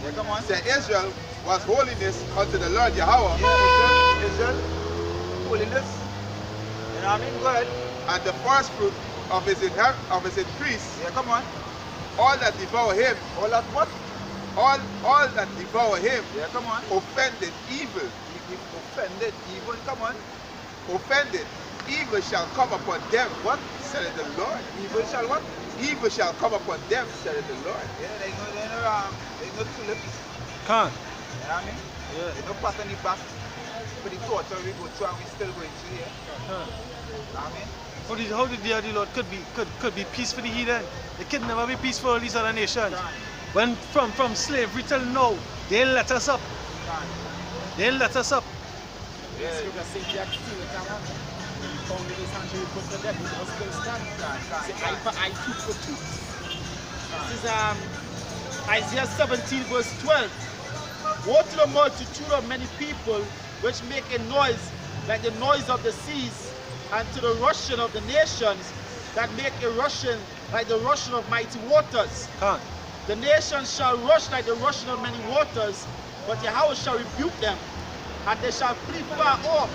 Yeah, come on. Said Israel was holiness unto the Lord Yahweh. Yeah, Israel, holiness. You know what I mean? Go ahead. And the first fruit of his increase. Yeah, come on. All that devour him. All that what? All that devour him. Yeah, come on. Offended evil. Offended evil. Come on. Offended evil shall come upon them. What? Said the Lord. Evil shall what? Evil shall come upon them, said the Lord. Yeah, they no tulips. Can't. You know what I mean? Yeah. They don't pat on the back for the torture we go through and we still going through here. Can't. You know what I mean? How did the Lord could be peace for the heathen? It could never be peace for all these other nations. When from slavery till now, they ain't let us up. They ain't let us up. Yeah. Only this country put the dead, it was still stand. Say eye for eye, tooth for tooth. This is Isaiah 17 verse 12. Woe to the multitude of many people which make a noise like the noise of the seas, and to the rushing of the nations that make a rushing like the rushing of mighty waters. The nations shall rush like the rushing of many waters, but Yahweh shall rebuke them, and they shall flee far off,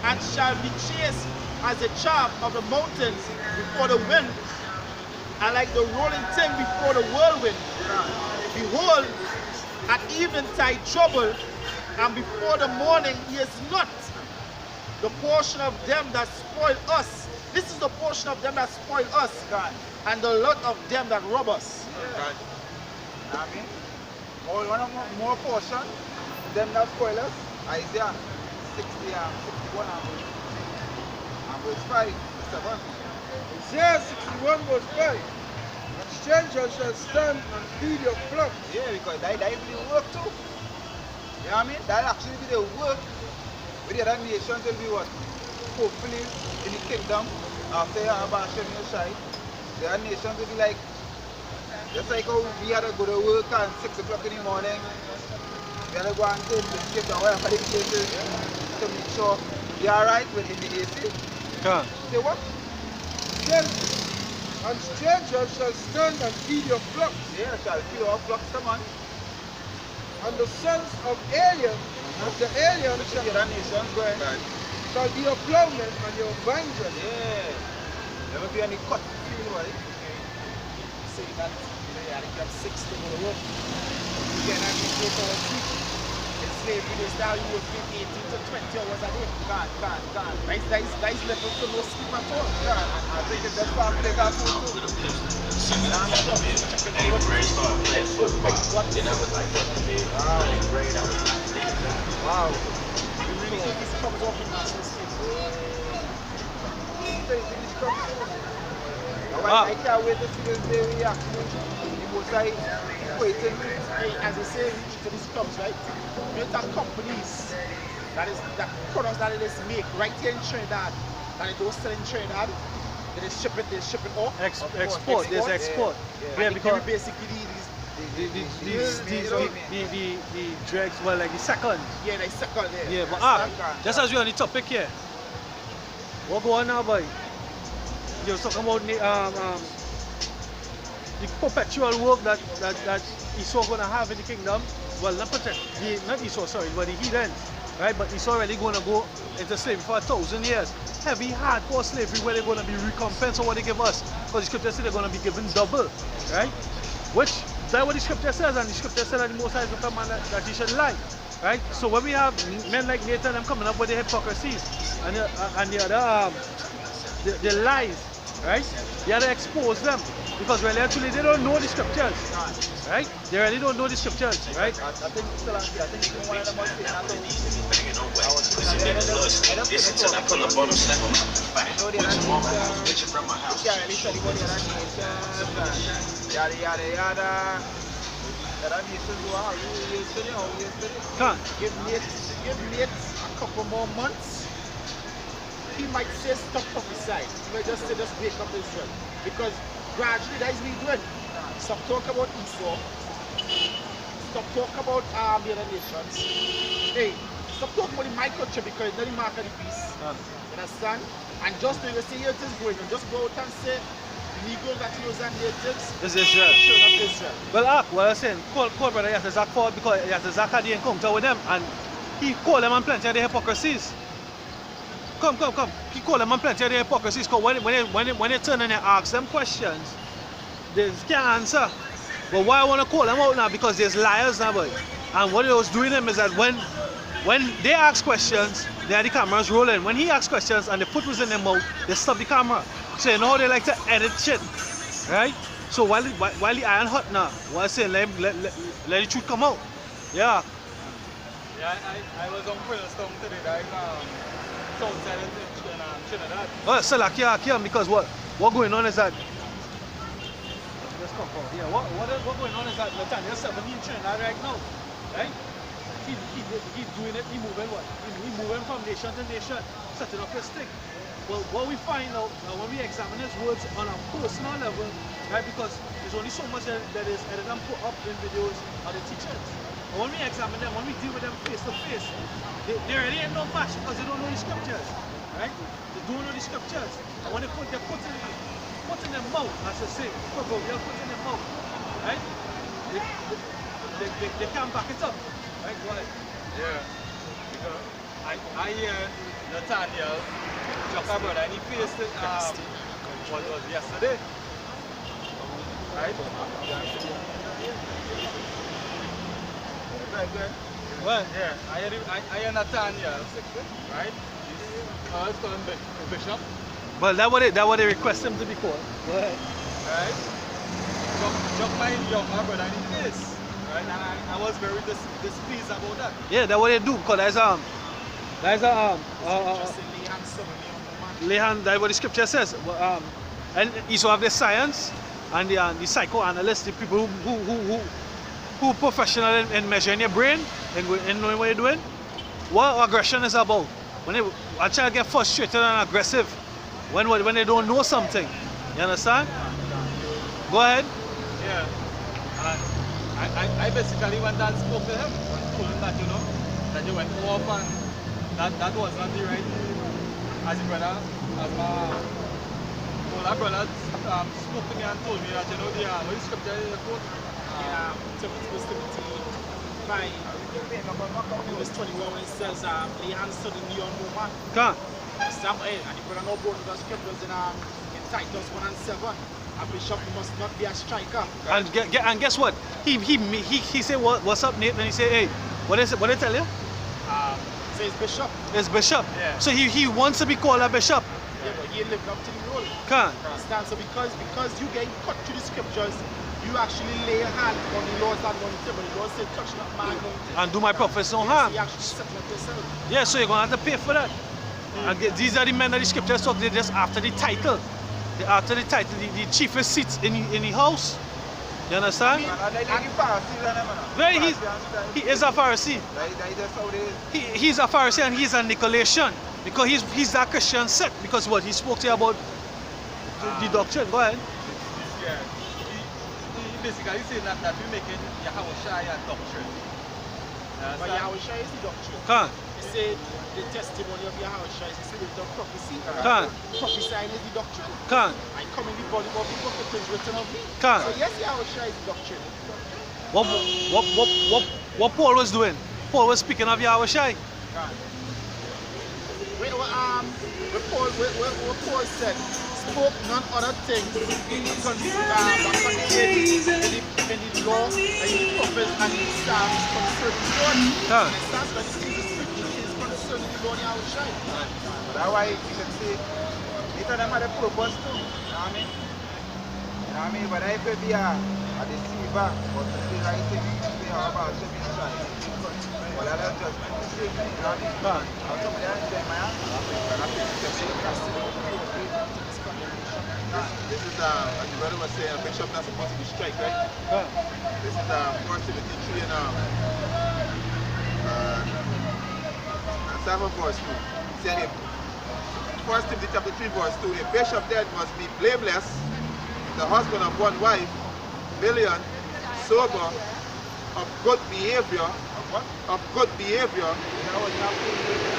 and shall be chased as the chaff of the mountains before the wind, and like the rolling thing before the whirlwind. Behold, at eventide trouble, and before the morning he is not. The portion of them that spoil us. This is the portion of them that spoil us, and the lot of them that rob us. Yeah. I mean, more portion, them that spoil us. Isaiah 61 and verse 5, 7. Isaiah 61 verse 5. And strangers shall stand and feed your flock. Yeah, because that will be work too. You know what I mean? That actually be the work. With the other nations will be what? Hopefully in the kingdom, after you have Hashem your side, the other nations will be like, just like how we had to go to work at 6 o'clock in the morning. We had to go and take the skip or whatever the case is to make sure you're alright within the AC. Say what? And strangers shall stand and feed your flock. Yeah, shall feed our flocks, come on. And the sons of aliens, the aliens shall be your plowmen and your vinedress. Yeah. There will be any cut field, right? Say that I think you have 6 to go to work. You can actually 8 hours sleep. In slavery days now you work 18 to 20 hours a day. Can't. That's level to no sleep at all. I think it's just far to take our food too. Wow. You really think this comes off in national state? I can't wait to see this day we actually waiting. Hey, as I say, we eat to these clubs, right? You have companies that products that it is make right here in Trinidad, that they don't sell in Trinidad, they ship it off. Export. There's export. Yeah, because basically the dregs were like the second. Yeah, they second there. Yeah, but just as we're on the topic here, what go on now, boy? You're talking about the perpetual work that Esau gonna have in the kingdom. Well, not Esau, sorry, but the heathen, right? But Esau really gonna go into slavery for 1,000 years. Heavy, hardcore slavery where they're gonna be recompensed for what they give us, because the scripture says they're gonna be given double, right? Which that's what the scripture says, and the scripture says that the Most High is the man that he should lie, right? So when we have men like Nathan, them coming up with the hypocrisies and the other the lies, right? You have to expose them, because really actually they don't know the scriptures, right? They really don't know the scriptures, right? I think still I think one of them was saying that Give me a couple more months. He might say stop prophesying. He might just say just wake up Israel. Because gradually that is what he's doing. Stop talking about Esau. Stop talking about the other nations. Hey, stop talking about my country, because it's not the mark of the beast. You understand? And just to say here it is going, and just go out and say Negro that he was and natives. Is Israel. Children of Israel. Well, what I'm saying, call brother Yatazak forward because Yatazak had the encounter with them and he called them on plenty of the hypocrisies. Come. He called them on plenty of the hypocrisies because when they turn and they ask them questions, they can't answer. But why I want to call them out now? Because there's liars now, boy. And what he was doing them is that when they ask questions, they had the cameras rolling. When he asked questions and the foot was in their mouth, they stopped the camera. So you know how they like to edit shit, right? So while the iron hot now, what I say, let the truth come out. Yeah. Yeah, I was on Queenstown today, like outside in Trinidad. Oh, so like here, because what going on is that. Let's come forward. Yeah, what going on is that Nathaniel 17 Trinidad right now, right? He's doing it. He moving what? He moving from nation to nation, setting up his stick. Well, what we find out when we examine his words on a personal level, right? Because there's only so much that is edited and put up in videos of the teachers. But when we examine them, when we deal with them face to face, they really ain't no match because they don't know the scriptures, right? They don't know the scriptures. And when they put their foot in their mouth, I should say, proverbial foot in their mouth, right? They can't back it up, right? Go ahead. Yeah, because I hear Nathaniel Jocka brother and he faced it, what was it, yesterday? Right? Good. Well, Yeah, I hear Nathaniel, right? It's called Bishop. but that what they request him to be called. Go ahead. Right? Jock my younger brother in the face. Right? And I was very displeased about that. Yeah, that's what they do because that's Lehan, that's what the scripture says. And you also have the science and the psychoanalysts, the people who professional in measuring your brain and knowing what you're doing. What aggression is about. When they actually get frustrated and aggressive when they don't know something. You understand? Go ahead. Yeah. And I basically went and spoke to him and told him that, that you went off and that was not the right as a brother, as my older brother spoke to me and told me that, the scripture is the quote. Timothy 5, verse 21, when it says, lay hands to the young woman. Come. Samuel, and the brother no born with the scriptures in Titus 1 and 7. A bishop must not be a striker. And guess what? He said, what's up, Nate? And he said, hey, what is it? What did I tell you? Says bishop. It's bishop. Yeah. So he wants to be called a bishop. Yeah, but he lived up to the role. Can't. Understand? So because you get cut to the scriptures, you actually lay a hand on the Lord's anointing, but the Lord said, touch not my anointing. And do my prophets no So harm. you actually settle up yourself. Yeah, so you're going to have to pay for that. And these are the men that the scriptures talk, they're just after the title. They're after the title, the chiefest seats in the house. You understand? Well, he is a Pharisee. He's a Pharisee and he's a Nicolaitanian. Because he's a Christian sect. Because what? He spoke to you about the doctrine. Go ahead. Yeah. He basically saying that we're making Yahushua a doctrine. But Yahushua is the doctrine. Can't. He said the testimony of Yahushua is the spirit of prophecy. Can't. Prophesying is the doctrine. Can't. I come in the body of the prophet is written of me. Can't. So yes, Yahushua is the doctrine. What Paul was doing? Paul was speaking of Yahushua. What Paul said, spoke none other things in the law and in the prophets and in the Psalms concerning the Lord. Yeah. And it stands by the scriptures concerning the Lord Yahushua. That's why you can see, each of them had a purpose too. You know what I mean? You know what I mean? But if it be a deceiver, but to say right thing, to say how about to be right. Well, I'll just say, you know what I mean? I'll come there and say, man, This is, as the brother was saying, a bishop not supposed to be strike, right? This is 1 Timothy 3 and 7 verse 2. Saying, 1 Timothy chapter 3 verse 2, a bishop then must be blameless, the husband of one wife, valiant, sober, of good behavior. Of good behavior. That was not good behavior.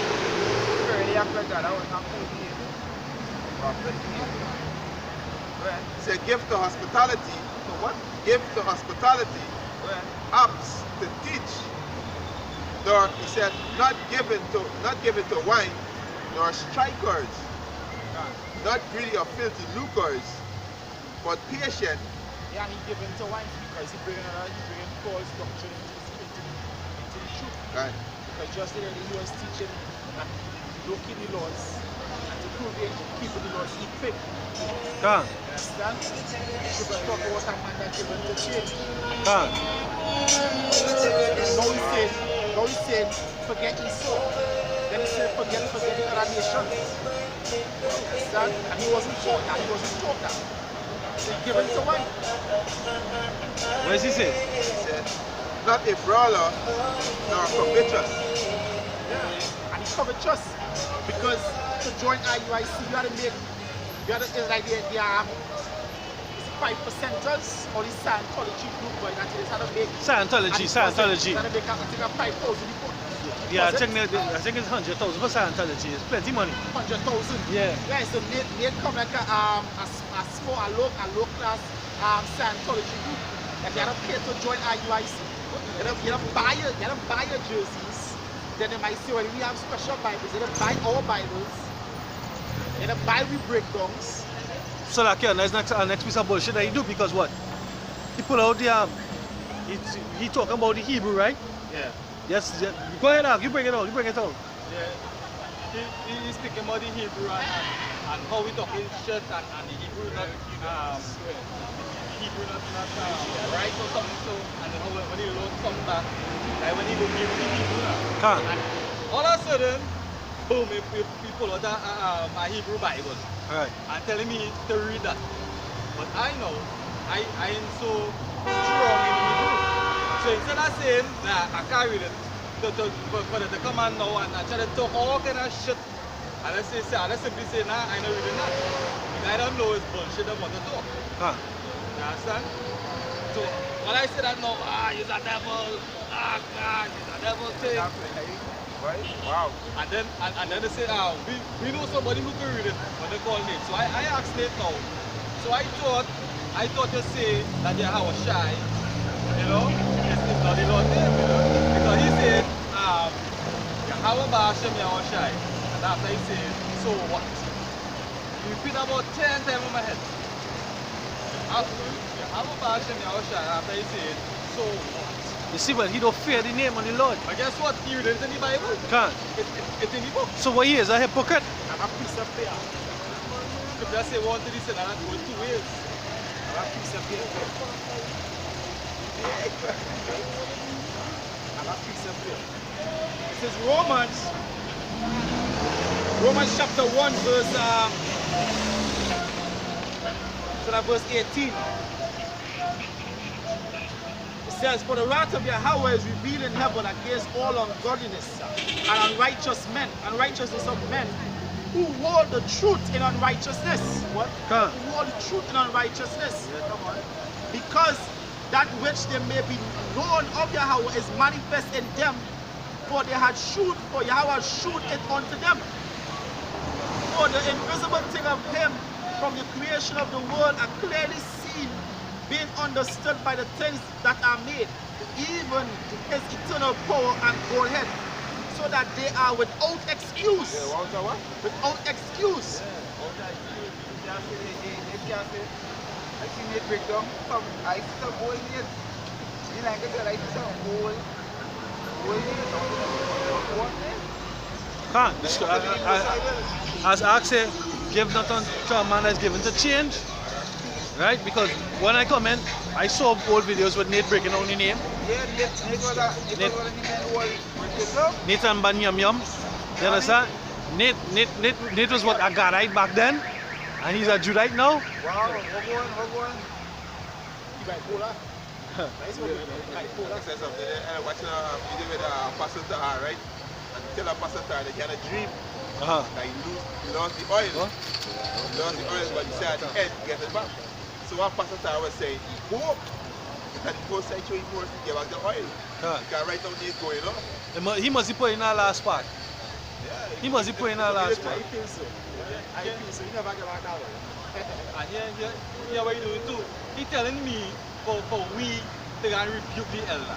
Fairly after that was not good behavior. But good behavior. Right. He said, give to hospitality. So what? Give to hospitality. Right. Apps to teach. Nor, he said, not given to wine, nor strikers, not greedy of filthy lucres, but patient. Yeah, he given to wine because he bringing false doctrine into the truth. Right. Because just the other day he was teaching that looking the laws and to prove it, keeping the laws, he picked. Can. Understand? You should talk about a man that given to change. Can. Now he's saying, forget Esau. Then he said, forget the other nations. Understand? And he wasn't taught that. He given to wine. What does he say? He said, not a brawler, nor covetous. Yeah. And he covetous because to join IUIC, you had to make, it's like the 5%ers or the Scientology group, but that is how to make. Scientology. How to make, I think, 5,000 people. Yeah, I think it's 100,000 for Scientology. It's plenty money. 100,000. Yeah. Yeah, so they come like a low class Scientology group. Like you have to pay to join IUIC. You have to buy your jerseys. Then they might say, well, we have special Bibles. They don't buy all Bibles. They don't buy we breakdowns. So like yeah, that's next piece of bullshit that he do because what? He pull out the he talking about the Hebrew, right? Yeah. Yes, yeah. Go ahead, you bring it out. Yeah. He's speaking about the Hebrew and how we talking shit and the Hebrew not right or something so and then when he Lord come back, like when he go give the Hebrew now. And all of a sudden, boom, we pull out a Hebrew Bible. Alright. And telling me to read that. But I know I ain't so strong in Hebrew. So instead of saying, nah, I can't read it, for them to come on now and try to talk all kind of shit, and I simply say, nah, I don't reading that. Because I don't know it's bullshit I want to talk. You understand? So when I say that now, you're a devil, God, you're a devil thing. Right? Wow. And then they say, we know somebody who can read it when they call Nate. So I asked Nate now. So I thought to say that they have a shy, you know, it's not the Lord name, you know. Because he said, Yahweh Bashem Yahweh Shai. And after he said, so what? You repeat about 10 times in my head. Yahweh Bashem Yahweh Shai. After he said, so what? You see, but he don't fear the name of the Lord. But guess what? He read it in the Bible. Can't. It's in the book. So what he is, a hypocrite? I'm a piece of paper. If you say one to this and that go two ways. I'm a piece of paper. I'm a piece of paper. It says Romans chapter 1 verse 18. It says, for the wrath of Yahweh is revealed in heaven against all ungodliness and unrighteousness of men who hold the truth in unrighteousness. What? Can't. Who hold the truth in unrighteousness. Because that which they may be known of Yahweh is manifest in them, for Yahweh had shewed it unto them. For the invisible thing of him from the creation of the world are clearly seen, being understood by the things that are made, even his eternal power and Godhead, so that they are without excuse. Yeah, what? Without excuse. They can't say, I see Nate breakdown, I see some old Nate. You like it, I see some old Can't. As I say, give not unto a man that's given to change. Right? Because when I come in, I saw old videos with Nate breaking down the name. Yeah, Nate was a Nathan Banyam Yum. You understand? Nate was what, a Gadite back then, and he's a Judite now. Wow, we're going. Bipolar. He said something there, watching a video with Pastor Tahar, right? And tell a Pastor Tahar they had a dream that he lost the oil. He lost the oil, but he said at the end, he get it back. So what Pastor Tahar was saying, he hope that the whole sanctuary force to give back the oil. Because right now he's going on. He must be putting in our last part. Yeah, He must be putting in our last part. I feel so. I feel so. You never get back that way. And here what he doing too. He telling me for we to go and rebuke the elder.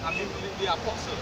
I mean the apostle.